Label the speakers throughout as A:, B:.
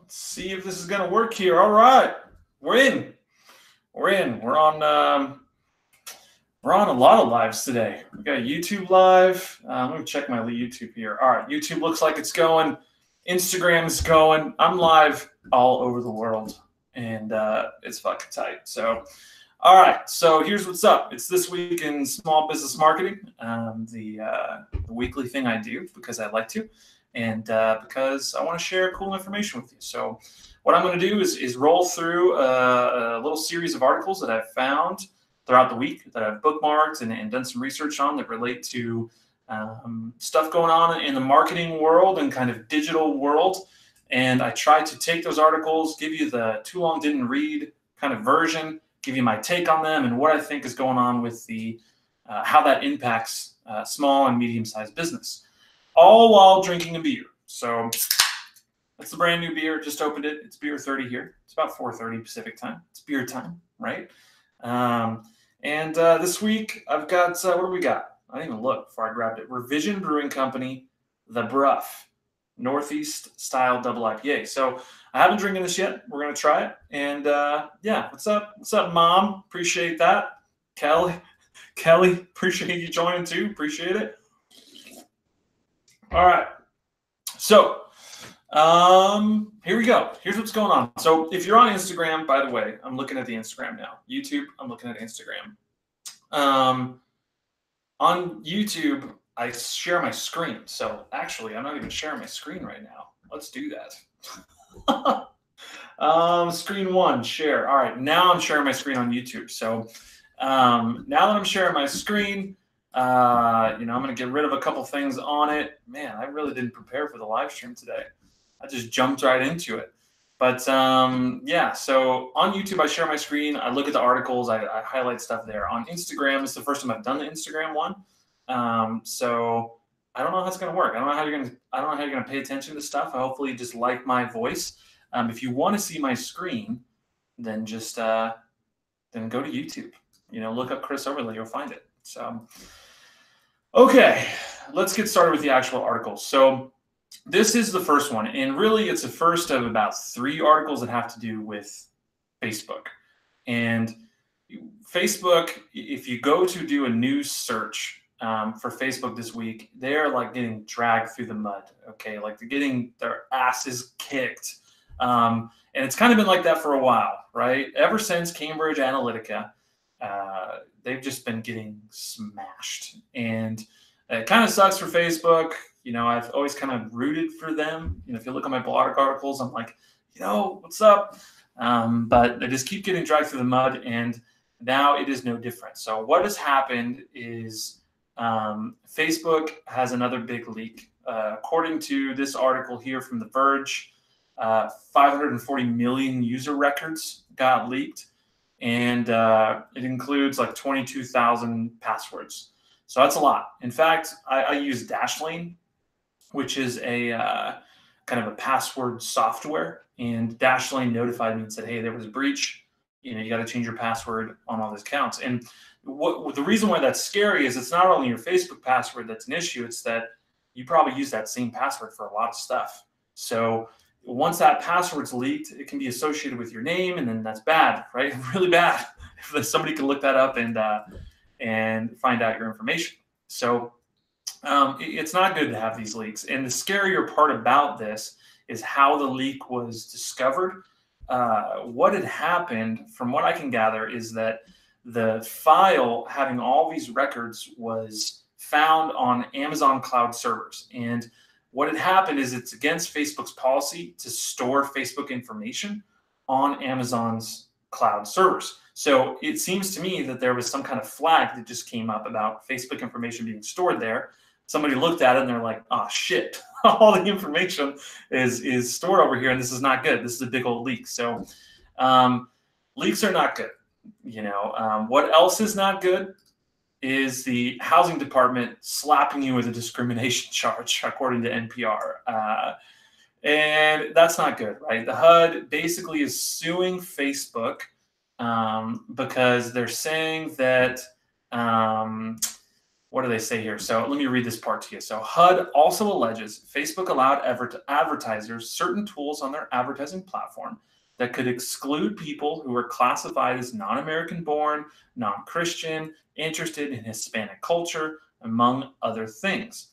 A: Let's see if this is going to work here. All right, we're in. We're in. We're on a lot of lives today. We got YouTube live. Let me check my YouTube here. All right, YouTube looks like it's going. Instagram's going. I'm live all over the world, and it's fucking tight. So, all right. So here's what's up. It's This Week in Small Business Marketing, the weekly thing I do because I like to. And because I want to share cool information with you. So what I'm going to do is roll through a little series of articles that I've found throughout the week that I've bookmarked and done some research on that relate to stuff going on in the marketing world and kind of digital world. And I try to take those articles, give you the too long didn't read kind of version, give you my take on them and what I think is going on with the how that impacts small and medium-sized business. All while drinking a beer. So that's the brand new beer. Just opened it. It's beer 30 here. It's about 4:30 Pacific time. It's beer time, right? And this week I've got, what do we got? I didn't even look before I grabbed it. Revision Brewing Company, The Bruff, Northeast Style Double IPA. So I haven't drinking this yet. We're going to try it. And yeah, what's up? What's up, Mom? Appreciate that. Kelly, appreciate you joining too. Appreciate it. All right, so here we go. Here's what's going on. So if you're on Instagram, by the way, I'm looking at the Instagram now. YouTube, I'm looking at Instagram. On YouTube, I share my screen. So actually, I'm not even sharing my screen right now. Let's do that. Screen one, share. All right, now I'm sharing my screen on YouTube. So now that I'm sharing my screen, I'm going to get rid of a couple things on it. Man, I really didn't prepare for the live stream today. I just jumped right into it. But yeah, so on YouTube, I share my screen. I look at the articles. I highlight stuff there. On Instagram, it's the first time I've done the Instagram one. So I don't know how it's going to work. I don't know how you're going to pay attention to stuff. Hopefully you just like my voice. If you want to see my screen, then just then go to YouTube. Look up Chris Overlay. You'll find it. So, okay, let's get started with the actual articles. So this is the first one, and really it's the first of about 3 articles that have to do with Facebook. And Facebook, if you go to do a news search for Facebook this week, they're like getting dragged through the mud, okay? Like they're getting their asses kicked. And it's kind of been like that for a while, right? Ever since Cambridge Analytica, they've just been getting smashed, and it kind of sucks for Facebook. I've always kind of rooted for them. If you look at my blog articles, I'm like, what's up? But they just keep getting dragged through the mud, and now it is no different. So what has happened is Facebook has another big leak. According to this article here from The Verge, 540 million user records got leaked. And it includes like 22,000 passwords. So that's a lot. In fact, I use Dashlane, which is a kind of a password software. And Dashlane notified me and said, hey, there was a breach. You got to change your password on all these accounts. And the reason why that's scary is it's not only your Facebook password that's an issue, it's that you probably use that same password for a lot of stuff. So once that password's leaked, it can be associated with your name, and then that's bad, right? Really bad. If somebody can look that up and find out your information. So it's not good to have these leaks. And the scarier part about this is how the leak was discovered. What had happened, from what I can gather, is that the file having all these records was found on Amazon cloud servers. And what had happened is it's against Facebook's policy to store Facebook information on Amazon's cloud servers. So it seems to me that there was some kind of flag that just came up about Facebook information being stored there. Somebody looked at it and they're like, oh shit, all the information is stored over here and this is not good. This is a big old leak. So leaks are not good. What else is not good is the housing department slapping you with a discrimination charge, according to NPR. And that's not good, right? The HUD basically is suing Facebook because they're saying that what do they say here? So let me read this part to you. So HUD also alleges Facebook allowed advertisers certain tools on their advertising platform that could exclude people who were classified as non-American born, non-Christian, interested in Hispanic culture, among other things.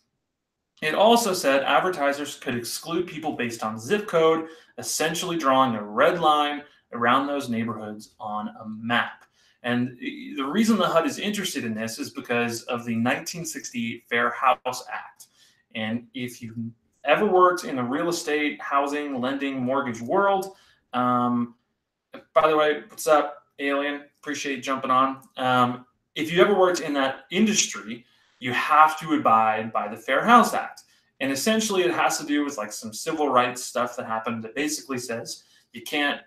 A: It also said advertisers could exclude people based on zip code, essentially drawing a red line around those neighborhoods on a map. And the reason the HUD is interested in this is because of the 1968 Fair House Act. And if you've ever worked in the real estate, housing, lending, mortgage world, by the way, what's up, Alien? Appreciate you jumping on. If you ever worked in that industry, you have to abide by the Fair House Act. And essentially it has to do with like some civil rights stuff that happened that basically says you can't,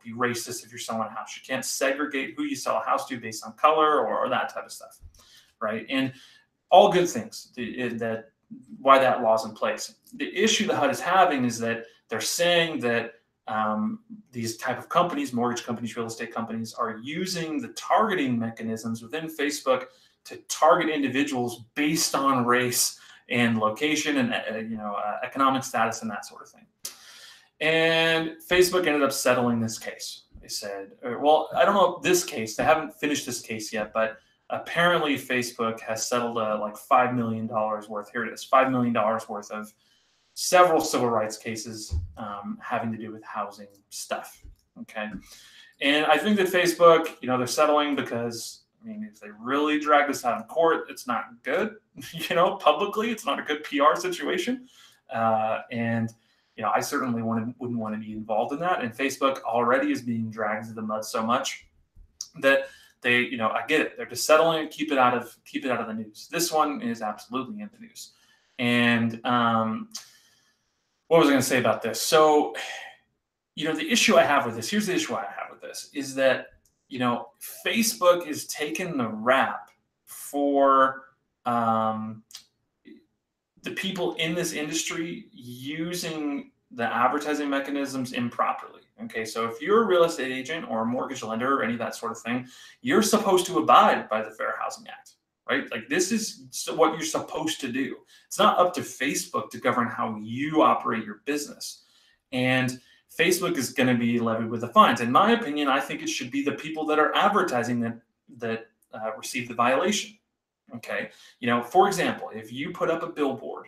A: be racist if you're selling a house. You can't segregate who you sell a house to based on color or that type of stuff, right? And all good things why that law's in place. The issue the HUD is having is that they're saying that these type of companies, mortgage companies, real estate companies, are using the targeting mechanisms within Facebook to target individuals based on race and location and economic status and that sort of thing. And Facebook ended up settling this case. They said, well, I don't know this case. They haven't finished this case yet, but apparently Facebook has settled like $5 million worth. Here it is, $5 million worth of several civil rights cases having to do with housing stuff. Okay. And I think that Facebook, they're settling because, if they really drag this out in court, it's not good. Publicly, it's not a good PR situation. And I certainly wouldn't want to be involved in that. And Facebook already is being dragged through the mud so much that they, I get it. They're just settling, keep it out of the news. This one is absolutely in the news. And what was I going to say about this? So, the issue I have with this, here's the issue I have with this, is that, Facebook is taking the rap for the people in this industry using the advertising mechanisms improperly. Okay, so if you're a real estate agent or a mortgage lender or any of that sort of thing, you're supposed to abide by the Fair Housing Act, right? Like this is what you're supposed to do. It's not up to Facebook to govern how you operate your business. And Facebook is going to be levied with the fines. In my opinion, I think it should be the people that are advertising that receive the violation. Okay, for example, if you put up a billboard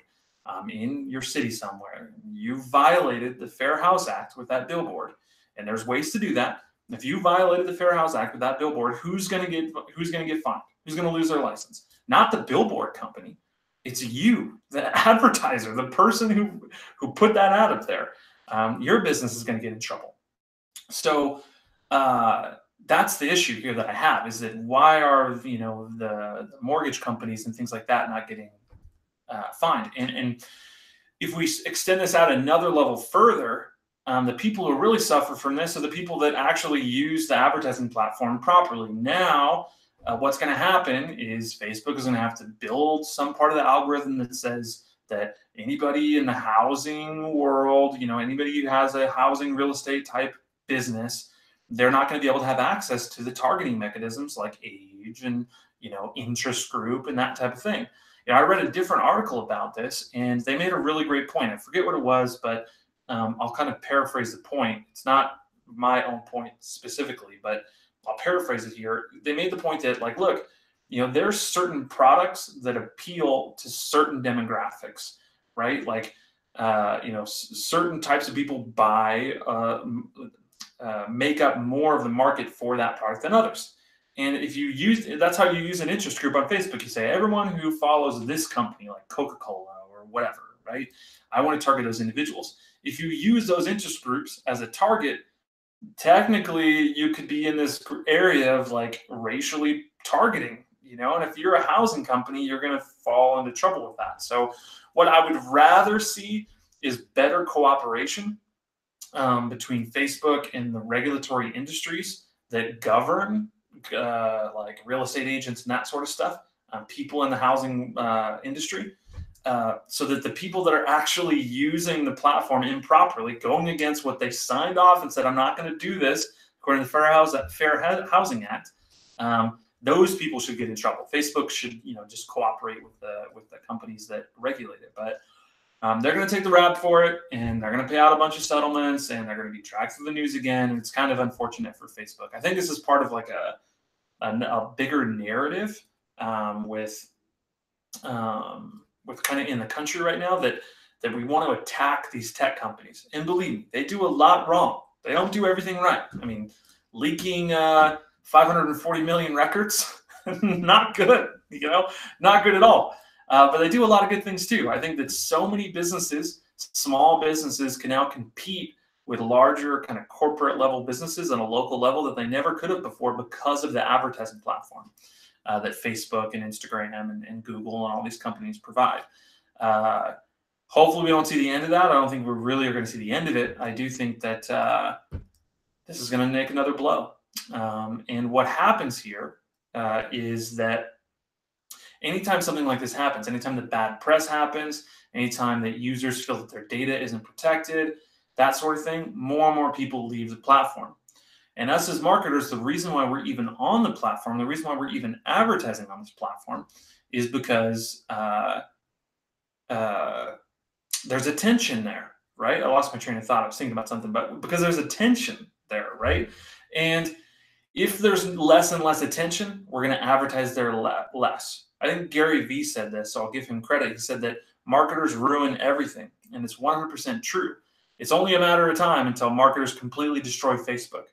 A: in your city somewhere, you violated the Fair House Act with that billboard, and there's ways to do that. If you violated the Fair House Act with that billboard, who's going to get fined? Who's going to lose their license? Not the billboard company. It's you, the advertiser, the person who put that ad up there. Your business is going to get in trouble. So that's the issue here that I have, is that why are the mortgage companies and things like that not getting fined? And if we extend this out another level further, the people who really suffer from this are the people that actually use the advertising platform properly. Now, what's going to happen is Facebook is going to have to build some part of the algorithm that says that anybody in the housing world, anybody who has a housing real estate type business, they're not going to be able to have access to the targeting mechanisms like age and, interest group and that type of thing. I read a different article about this and they made a really great point. I forget what it was, but I'll kind of paraphrase the point. It's not my own point specifically, but I'll paraphrase it here. They made the point that look, there's certain products that appeal to certain demographics, right? Certain types of people buy, make up more of the market for that product than others. And that's how you use an interest group on Facebook. You say, everyone who follows this company, like Coca-Cola or whatever, right? I want to target those individuals. If you use those interest groups as a target, technically you could be in this area of racially targeting, and if you're a housing company, you're going to fall into trouble with that. So what I would rather see is better cooperation between Facebook and the regulatory industries that govern real estate agents and that sort of stuff, people in the housing industry, so that the people that are actually using the platform improperly, going against what they signed off and said, I'm not going to do this according to the Fair Housing Act, those people should get in trouble. Facebook should, just cooperate with the companies that regulate it. But they're going to take the rap for it, and they're going to pay out a bunch of settlements, and they're going to be dragged through the news again. And it's kind of unfortunate for Facebook. I think this is part of like a bigger narrative with kind of in the country right now that we want to attack these tech companies. And believe me, they do a lot wrong. They don't do everything right. I mean, leaking 540 million records, not good, not good at all. But they do a lot of good things too. I think that so many businesses, small businesses, can now compete with larger kind of corporate level businesses on a local level that they never could have before because of the advertising platform that Facebook and Instagram and Google and all these companies provide. Hopefully we don't see the end of that. I don't think we really are going to see the end of it. I do think that this is going to make another blow. And what happens here is that anytime something like this happens, anytime the bad press happens, anytime that users feel that their data isn't protected, that sort of thing, more and more people leave the platform. And us as marketers, the reason why we're even on the platform, the reason why we're even advertising on this platform is because there's a tension there, right? I lost my train of thought. I was thinking about something, but because there's a tension there, right? And if there's less and less attention, we're going to advertise there less. I think Gary Vee said this, so I'll give him credit. He said that marketers ruin everything, and it's 100% true. It's only a matter of time until marketers completely destroy Facebook.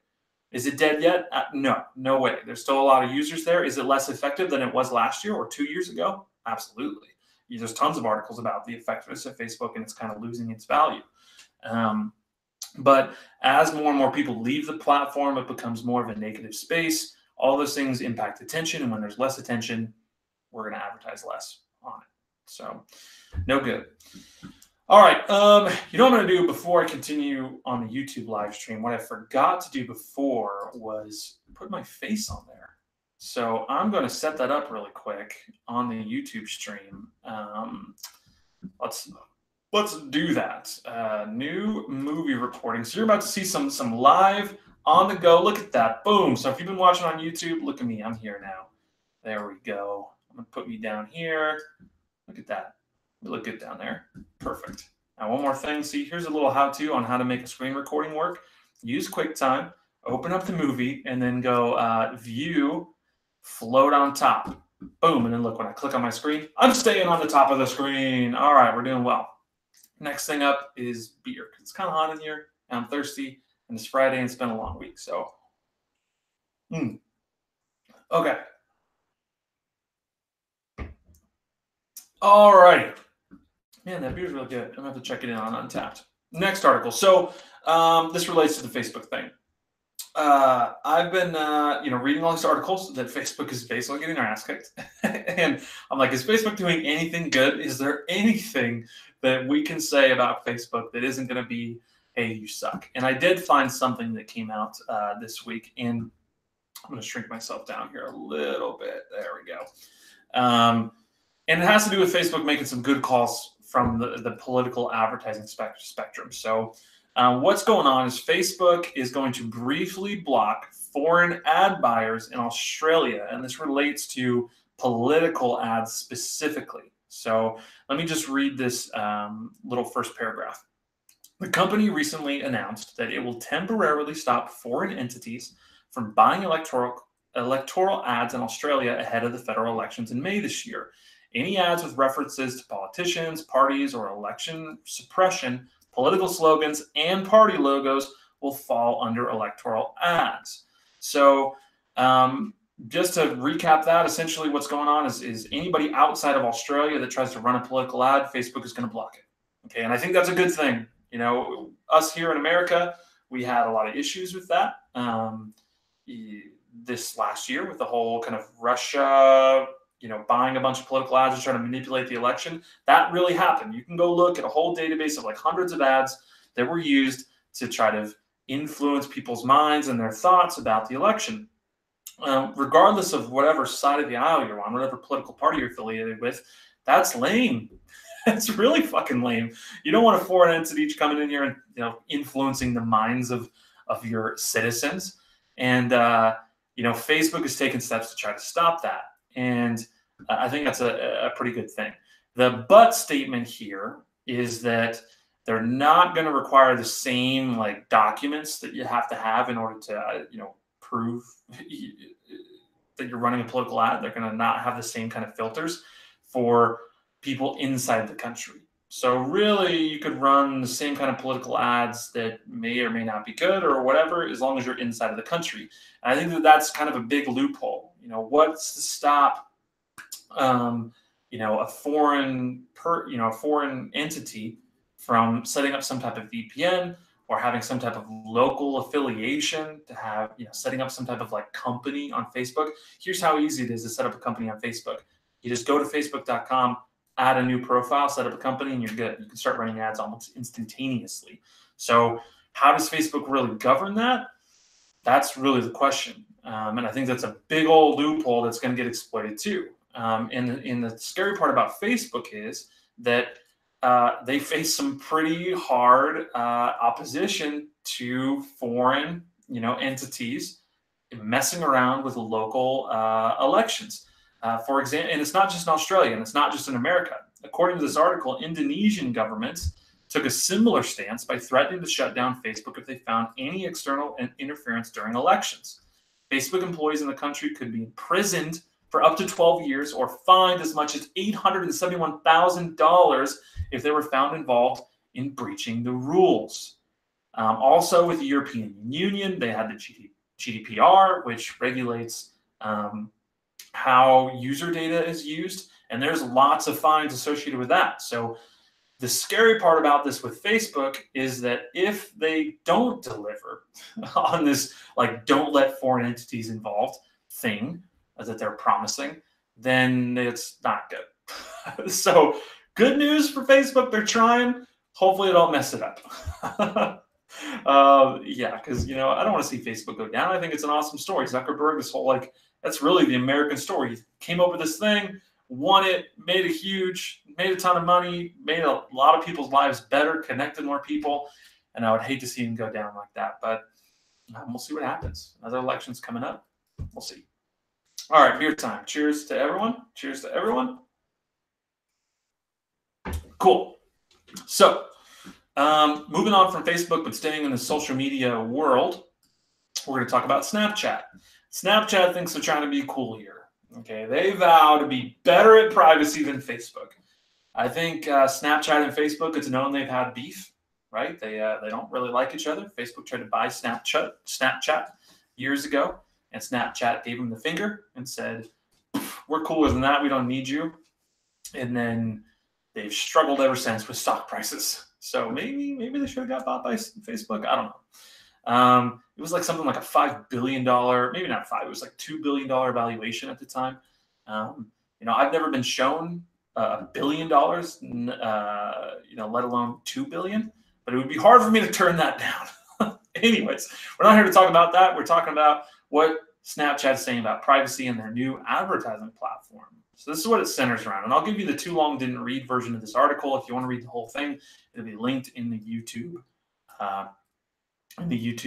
A: Is it dead yet? No way. There's still a lot of users there. Is it less effective than it was last year or 2 years ago? Absolutely. There's tons of articles about the effectiveness of Facebook, and it's kind of losing its value. But as more and more people leave the platform, it becomes more of a negative space. All those things impact attention, and when there's less attention, we're going to advertise less on it. So no good. All right. You know what I'm going to do before I continue on the YouTube live stream? What I forgot to do before was put my face on there. So I'm going to set that up really quick on the YouTube stream. Let's do that. New movie reporting. So you're about to see some live on the go. Look at that. Boom. So if you've been watching on YouTube, look at me. I'm here now. There we go. I'm going to put me down here. Look at that. We look good down there. Perfect. Now one more thing. See, here's a little how-to on how to make a screen recording work. Use QuickTime. Open up the movie and then go View, Float on top. Boom. And then look, when I click on my screen, I'm staying on the top of the screen. All right, we're doing well. Next thing up is beer. It's kind of hot in here, and I'm thirsty, and it's Friday, and it's been a long week. So, okay. All right. Man, that beer's really good. I'm going to have to check it in on Untapped. Next article. So this relates to the Facebook thing. I've been, reading all these articles that Facebook is basically getting their ass kicked. And I'm like, is Facebook doing anything good? Is there anything that we can say about Facebook that isn't going to be, hey, you suck? And I did find something that came out this week. And I'm going to shrink myself down here a little bit. There we go. And it has to do with Facebook making some good calls from the political advertising spectrum. So what's going on is Facebook is going to briefly block foreign ad buyers in Australia. And this relates to political ads specifically. So let me just read this little first paragraph. The company recently announced that it will temporarily stop foreign entities from buying electoral ads in Australia ahead of the federal elections in May this year. Any ads with references to politicians, parties, or election suppression, political slogans, and party logos will fall under electoral ads. So just to recap that, essentially what's going on is anybody outside of Australia that tries to run a political ad, Facebook is going to block it. Okay, and I think that's a good thing. You know, us here in America, we had a lot of issues with that this last year with the whole kind of Russia, buying a bunch of political ads and trying to manipulate the election. That really happened. You can go look at a whole database of like hundreds of ads that were used to try to influence people's minds and their thoughts about the election. Regardless of whatever side of the aisle you're on, whatever political party you're affiliated with, that's lame. It's really fucking lame. You don't want a foreign entity coming in here and influencing the minds of your citizens. And Facebook has taken steps to try to stop that. And I think that's a pretty good thing. The but statement here is that they're not going to require the same like documents that you have to have in order to, prove that you're running a political ad. They're going to not have the same kind of filters for people inside the country. So really, you could run the same kind of political ads that may or may not be good or whatever, as long as you're inside of the country. And I think that that's kind of a big loophole. What's to stop, a foreign entity from setting up some type of VPN or having some type of local affiliation to have, setting up some type of like company on Facebook. Here's how easy it is to set up a company on Facebook. You just go to facebook.com, add a new profile, set up a company, and you're good. You can start running ads almost instantaneously. So how does Facebook really govern that? That's really the question. And I think that's a big old loophole that's going to get exploited too. And the scary part about Facebook is that they face some pretty hard opposition to foreign, entities messing around with local elections. For example, and it's not just in Australia, and it's not just in America. According to this article, Indonesian governments took a similar stance by threatening to shut down Facebook if they found any external interference during elections. Facebook employees in the country could be imprisoned for up to 12 years or fined as much as $871,000 if they were found involved in breaching the rules. Also, with the European Union, they had the GDPR, which regulates how user data is used, and there's lots of fines associated with that. So the scary part about this with Facebook is that if they don't deliver on this, like, don't let foreign entities involved thing that they're promising, then it's not good. So good news for Facebook. They're trying. Hopefully they don't mess it up. Yeah, because, I don't want to see Facebook go down. I think it's an awesome story. Zuckerberg, this whole, that's really the American story. He came up with this thing, won it, made it huge, made a ton of money, made a lot of people's lives better, connected more people. And I would hate to see him go down like that. But we'll see what happens. Another election's coming up. We'll see. All right, beer time. Cheers to everyone. Cheers to everyone. Cool. So, moving on from Facebook, but staying in the social media world, we're going to talk about Snapchat. Snapchat thinks they're trying to be cool here. Okay, they vow to be better at privacy than Facebook. I think Snapchat and Facebook, it's known they've had beef, right? They don't really like each other. Facebook tried to buy Snapchat years ago, and Snapchat gave them the finger and said, "We're cooler than that. We don't need you." And then they've struggled ever since with stock prices. So maybe they should have got bought by Facebook. I don't know. It was like something like a $5 billion, maybe not five, it was like $2 billion valuation at the time. I've never been shown $1 billion, let alone 2 billion, but it would be hard for me to turn that down. Anyways, we're not here to talk about that. We're talking about what Snapchat's saying about privacy and their new advertising platform. So this is what it centers around. And I'll give you the too long didn't read version of this article. If you want to read the whole thing, it'll be linked in the YouTube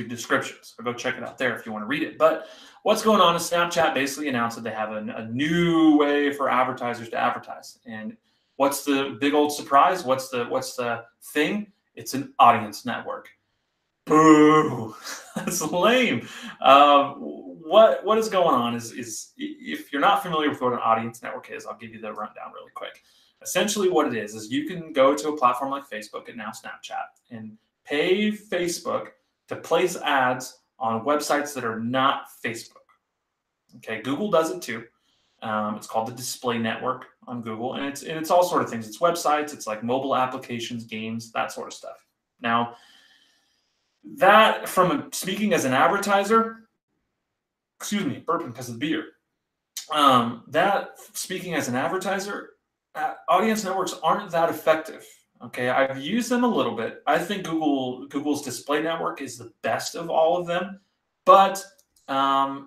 A: description. So go check it out there if you want to read it. But what's going on is Snapchat basically announced that they have a new way for advertisers to advertise. And what's the big old surprise? What's the thing? It's an audience network. Boo! That's lame. What is going on is if you're not familiar with what an audience network is, I'll give you the rundown really quick. Essentially what it is you can go to a platform like Facebook and now Snapchat and pay Facebook to place ads on websites that are not Facebook. Okay, Google does it too. It's called the display network on Google, and it's all sort of things. It's websites, it's like mobile applications, games, that sort of stuff. Now, that speaking as an advertiser, excuse me, burping because of the beer. That speaking as an advertiser, audience networks aren't that effective. Okay, I've used them a little bit. I think Google's display network is the best of all of them, but the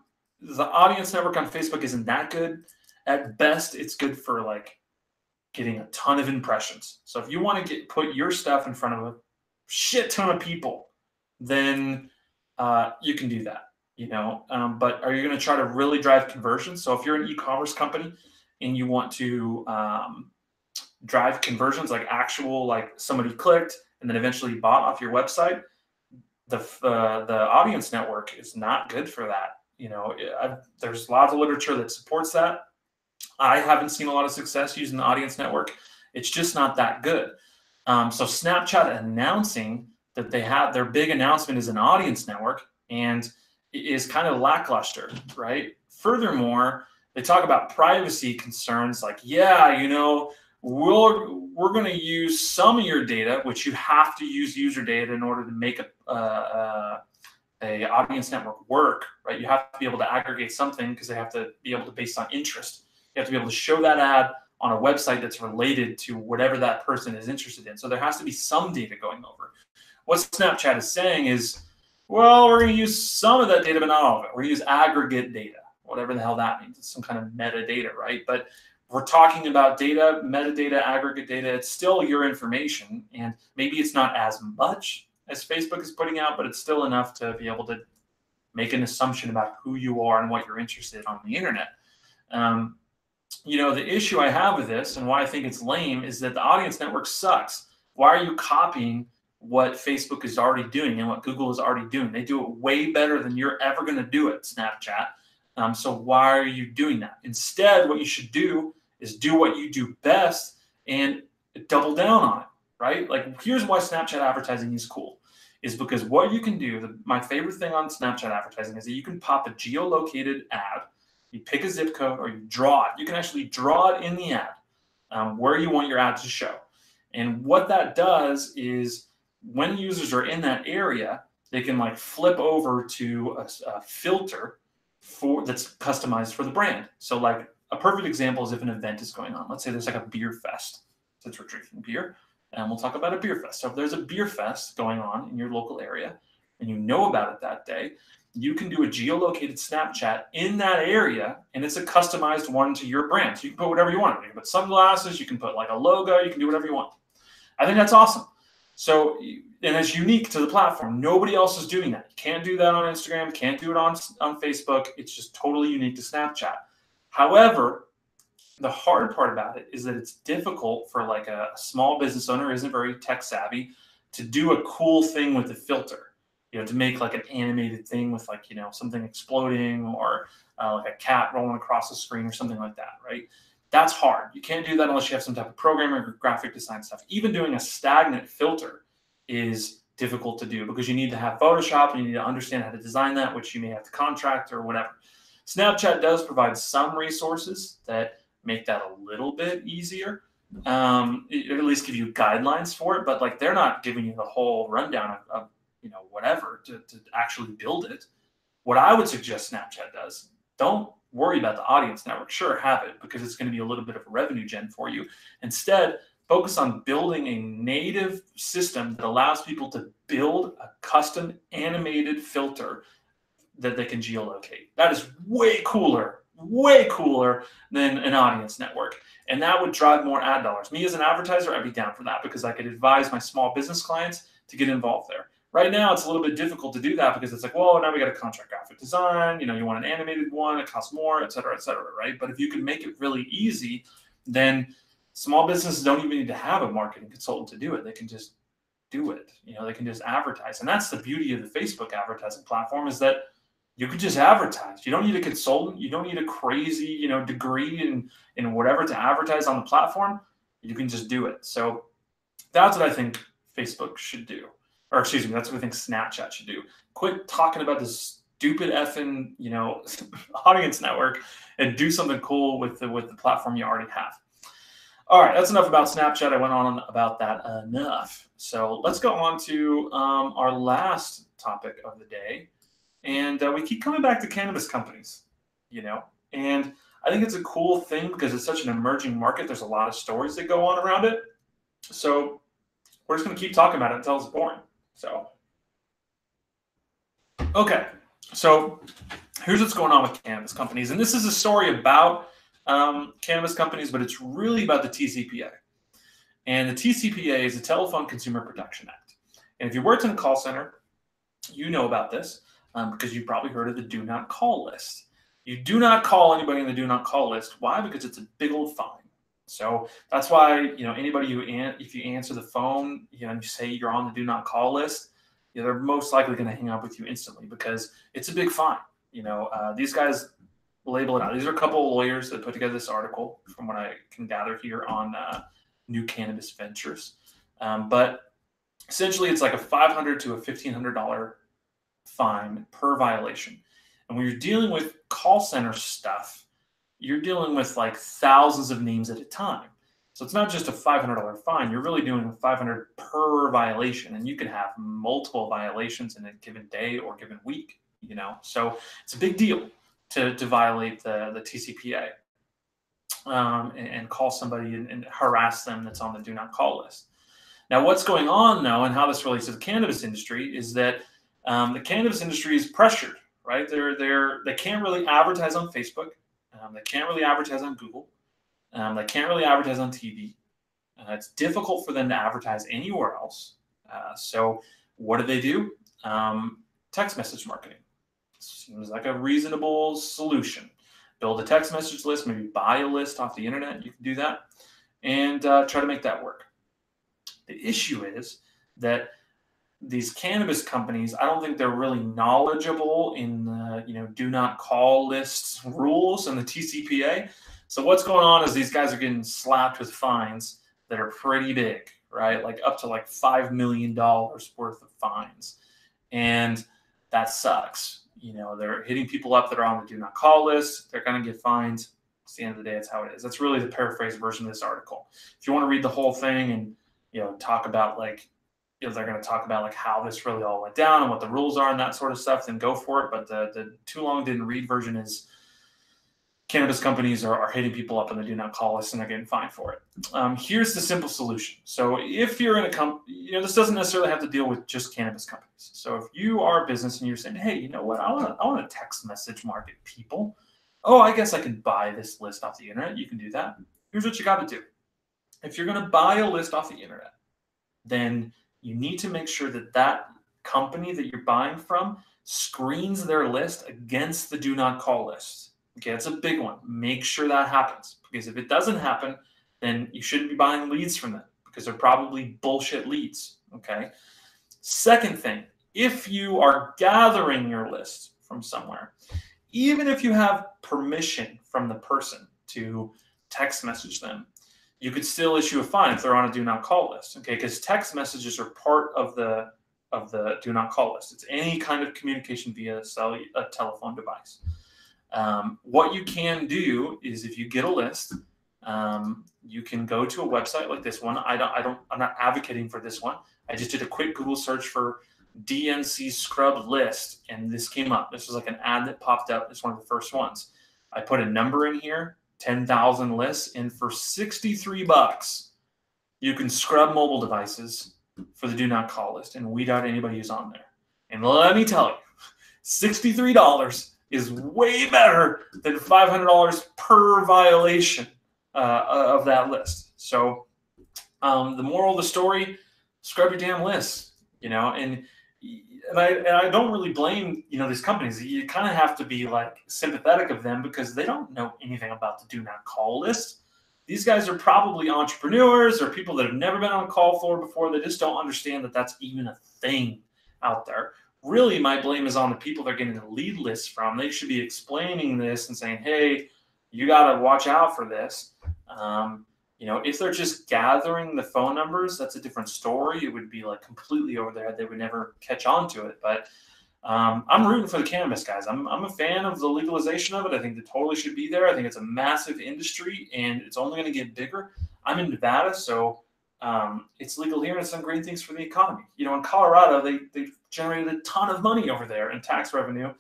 A: audience network on Facebook isn't that good. At best, it's good for like getting a ton of impressions. So if you want to put your stuff in front of a shit ton of people, then you can do that. but are you going to try to really drive conversions? So if you're an e-commerce company and you want to drive conversions, like actual, like somebody clicked and then eventually bought off your website, the audience network is not good for that. There's lots of literature that supports that. I haven't seen a lot of success using the audience network. It's just not that good. So Snapchat announcing that they have their big announcement is an audience network and is kind of lackluster, right? Furthermore, they talk about privacy concerns like, yeah, we're going to use some of your data, which you have to use user data in order to make a audience network work, right? You have to be able to aggregate something because they have to be able to based on interest. You have to be able to show that ad on a website that's related to whatever that person is interested in. So there has to be some data going over. What Snapchat is saying is, well, we're going to use some of that data, but not all of it. We're going to use aggregate data, whatever the hell that means. It's some kind of metadata, right? But we're talking about data, metadata, aggregate data. It's still your information, and maybe it's not as much as Facebook is putting out, but it's still enough to be able to make an assumption about who you are and what you're interested in on the internet. The issue I have with this and why I think it's lame is that the audience network sucks. Why are you copying what Facebook is already doing and what Google is already doing? They do it way better than you're ever going to do it, Snapchat. So why are you doing that? Instead, what you should do is do what you do best and double down on it, right? Like, here's why Snapchat advertising is cool, is because what you can do, my favorite thing on Snapchat advertising is that you can pop a geolocated ad. You pick a zip code or you draw it. You can actually draw it in the ad where you want your ad to show. And what that does is when users are in that area, they can like flip over to a filter that's customized for the brand. So like a perfect example is if an event is going on. Let's say there's like a beer fest, since we're drinking beer, and we'll talk about a beer fest. So if there's a beer fest going on in your local area and you know about it that day, you can do a geolocated Snapchat in that area, and it's a customized one to your brand. So you can put whatever you want. You can put sunglasses, you can put like a logo, you can do whatever you want. I think that's awesome. So, and it's unique to the platform. Nobody else is doing that. You can't do that on Instagram, can't do it on Facebook. It's just totally unique to Snapchat. However, the hard part about it is that it's difficult for like a small business owner who isn't very tech savvy to do a cool thing with the filter. To make like an animated thing with like, something exploding or like a cat rolling across the screen or something like that, right? That's hard. You can't do that unless you have some type of programming or graphic design stuff. Even doing a stagnant filter is difficult to do because you need to have Photoshop and you need to understand how to design that, which you may have to contract or whatever. Snapchat does provide some resources that make that a little bit easier. At least give you guidelines for it, but like they're not giving you the whole rundown of whatever to actually build it. What I would suggest Snapchat does, don't worry about the audience network. Sure, have it because it's going to be a little bit of a revenue gen for you. Instead, focus on building a native system that allows people to build a custom animated filter that they can geolocate. That is way cooler than an audience network. And that would drive more ad dollars. Me as an advertiser, I'd be down for that because I could advise my small business clients to get involved there. Right now, it's a little bit difficult to do that because it's like, well, now we got to contract graphic design. You want an animated one, it costs more, et cetera, right? But if you can make it really easy, then small businesses don't even need to have a marketing consultant to do it. They can just do it. They can just advertise. And that's the beauty of the Facebook advertising platform is that you can just advertise. You don't need a consultant. You don't need a crazy, degree in whatever to advertise on the platform. You can just do it. So that's what I think Facebook should do. Or excuse me, that's what I think Snapchat should do. Quit talking about this stupid effing, audience network and do something cool with the platform you already have. All right, that's enough about Snapchat. I went on about that enough. So let's go on to our last topic of the day. And we keep coming back to cannabis companies, and I think it's a cool thing because it's such an emerging market. There's a lot of stories that go on around it. So we're just going to keep talking about it until it's boring. So, okay. So here's what's going on with cannabis companies. And this is a story about cannabis companies, but it's really about the TCPA. And the TCPA is the Telephone Consumer Protection Act. And if you worked in a call center, you know about this. because you've probably heard of the do not call list. You do not call anybody in the do not call list. Why? Because it's a big old fine. So that's why, anybody if you answer the phone, and you say you're on the do not call list, they're most likely going to hang up with you instantly because it's a big fine. These guys label it out. These are a couple of lawyers that put together this article from what I can gather here on New Cannabis Ventures. But essentially it's like a $500 to a $1,500 fine per violation. And when you're dealing with call center stuff, you're dealing with like thousands of names at a time. So it's not just a $500 fine. You're really doing $500 per violation, and you can have multiple violations in a given day or given week. So it's a big deal to violate the TCPA and call somebody and harass them that's on the do not call list. Now, what's going on though, and how this relates to the cannabis industry, is that the cannabis industry is pressured, right? They can't really advertise on Facebook. They can't really advertise on Google. They can't really advertise on TV. It's difficult for them to advertise anywhere else. So what do? Text message marketing. Seems like a reasonable solution. Build a text message list, maybe buy a list off the internet. You can do that and try to make that work. The issue is that these cannabis companies, I don't think they're really knowledgeable in the do not call lists rules and the TCPA. So what's going on is these guys are getting slapped with fines that are pretty big, right? Like up to like $5 million worth of fines. And that sucks. They're hitting people up that are on the do not call list. They're going to get fined. It's the end of the day. That's how it is. That's really the paraphrased version of this article. If you want to read the whole thing and, talk about they're going to talk about like how this really all went down and what the rules are and that sort of stuff, then go for it. But the too long didn't read version is cannabis companies are hitting people up on the do not call list and they're getting fined for it. Here's the simple solution. So if you're in a company, this doesn't necessarily have to deal with just cannabis companies. So if you are a business and you're saying, hey, you know what, I want to text message market people. Oh, I guess I can buy this list off the internet. You can do that. Here's what you got to do. If you're going to buy a list off the internet, then you need to make sure that company that you're buying from screens their list against the do not call list. Okay, that's a big one. Make sure that happens, because if it doesn't happen, then you shouldn't be buying leads from them because they're probably bullshit leads. Okay. Second thing, if you are gathering your list from somewhere, even if you have permission from the person to text message them, you could still issue a fine if they're on a do not call list. Okay, because text messages are part of the do not call list. It's any kind of communication via a telephone device. What you can do is, if you get a list, you can go to a website like this one. I'm not advocating for this one. I just did a quick Google search for DNC scrub list, and this came up. This was like an ad that popped up. It's one of the first ones. I put a number in here, 10,000 lists, and for $63, you can scrub mobile devices for the do not call list and weed out anybody who's on there. And let me tell you, $63 is way better than $500 per violation of that list. So the moral of the story, scrub your damn list, and I don't really blame, these companies. You kind of have to be like sympathetic of them because they don't know anything about the do not call list. These guys are probably entrepreneurs or people that have never been on a call floor before. They just don't understand that that's even a thing out there. Really, my blame is on the people they're getting the lead lists from. They should be explaining this and saying, hey, you got to watch out for this. If they're just gathering the phone numbers, that's a different story. It would be like completely over their head. They would never catch on to it. But I'm rooting for the cannabis guys. I'm a fan of the legalization of it. I think it totally should be there. I think it's a massive industry, and it's only going to get bigger. I'm in Nevada, so it's legal here, and it's done great things for the economy. In Colorado, they generated a ton of money over there in tax revenue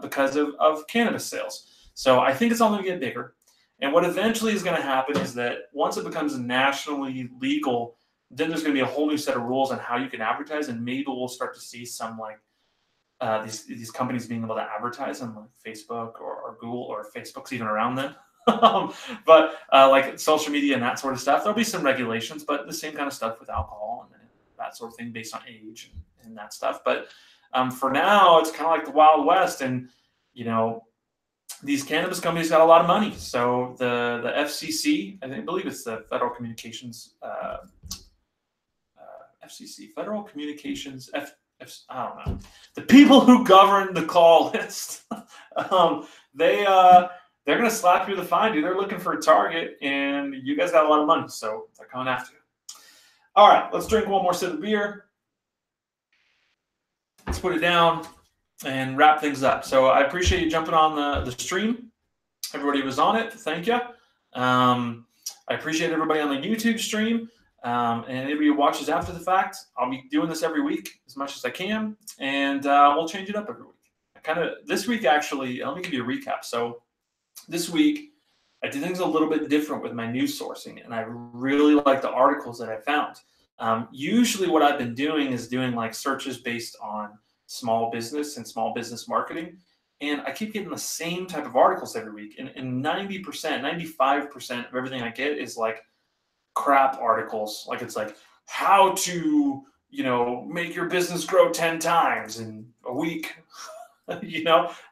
A: because of cannabis sales. So I think it's only going to get bigger. And what eventually is going to happen is that once it becomes nationally legal, then there's going to be a whole new set of rules on how you can advertise, and maybe we'll start to see some these companies being able to advertise on like Facebook or Google, or Facebook's even around then. But like social media and that sort of stuff, there'll be some regulations, but the same kind of stuff with alcohol and that sort of thing based on age and that stuff. But for now, it's kind of like the Wild West, and these cannabis companies got a lot of money. So the FCC, I believe it's the Federal Communications FCC, Federal Communications I don't know. The people who govern the call list, they're gonna slap you with a fine, dude. They're looking for a target, and you guys got a lot of money, so they're coming after you. All right, let's drink one more sip of beer. Let's put it down and wrap things up. So I appreciate you jumping on the stream. Everybody who was on it, thank you. I appreciate everybody on the YouTube stream. And anybody who watches after the fact, I'll be doing this every week as much as I can, and we'll change it up every week. This week, actually, let me give you a recap. So this week, I did things a little bit different with my news sourcing, and I really like the articles that I found. Usually what I've been doing is doing like searches based on small business and small business marketing, and I keep getting the same type of articles every week. And 90%, 95% of everything I get is like crap articles. Like it's like how to, make your business grow 10 times in a week,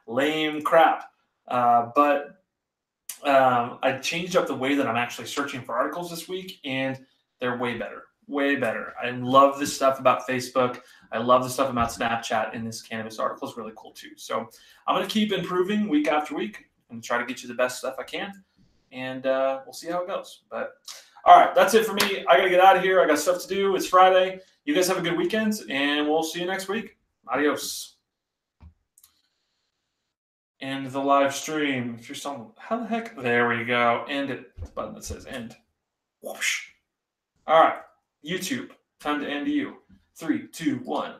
A: lame crap. But I changed up the way that I'm actually searching for articles this week, and they're way better. Way better. I love this stuff about Facebook. I love the stuff about Snapchat, and this cannabis article is really cool too. So I'm going to keep improving week after week and try to get you the best stuff I can. And we'll see how it goes. But all right, that's it for me. I got to get out of here. I got stuff to do. It's Friday. You guys have a good weekend, and we'll see you next week. Adios. End the live stream. If you're still, how the heck? There we go. End it. The button that says end. Whoosh. All right. YouTube, time to end you. 3, 2, 1.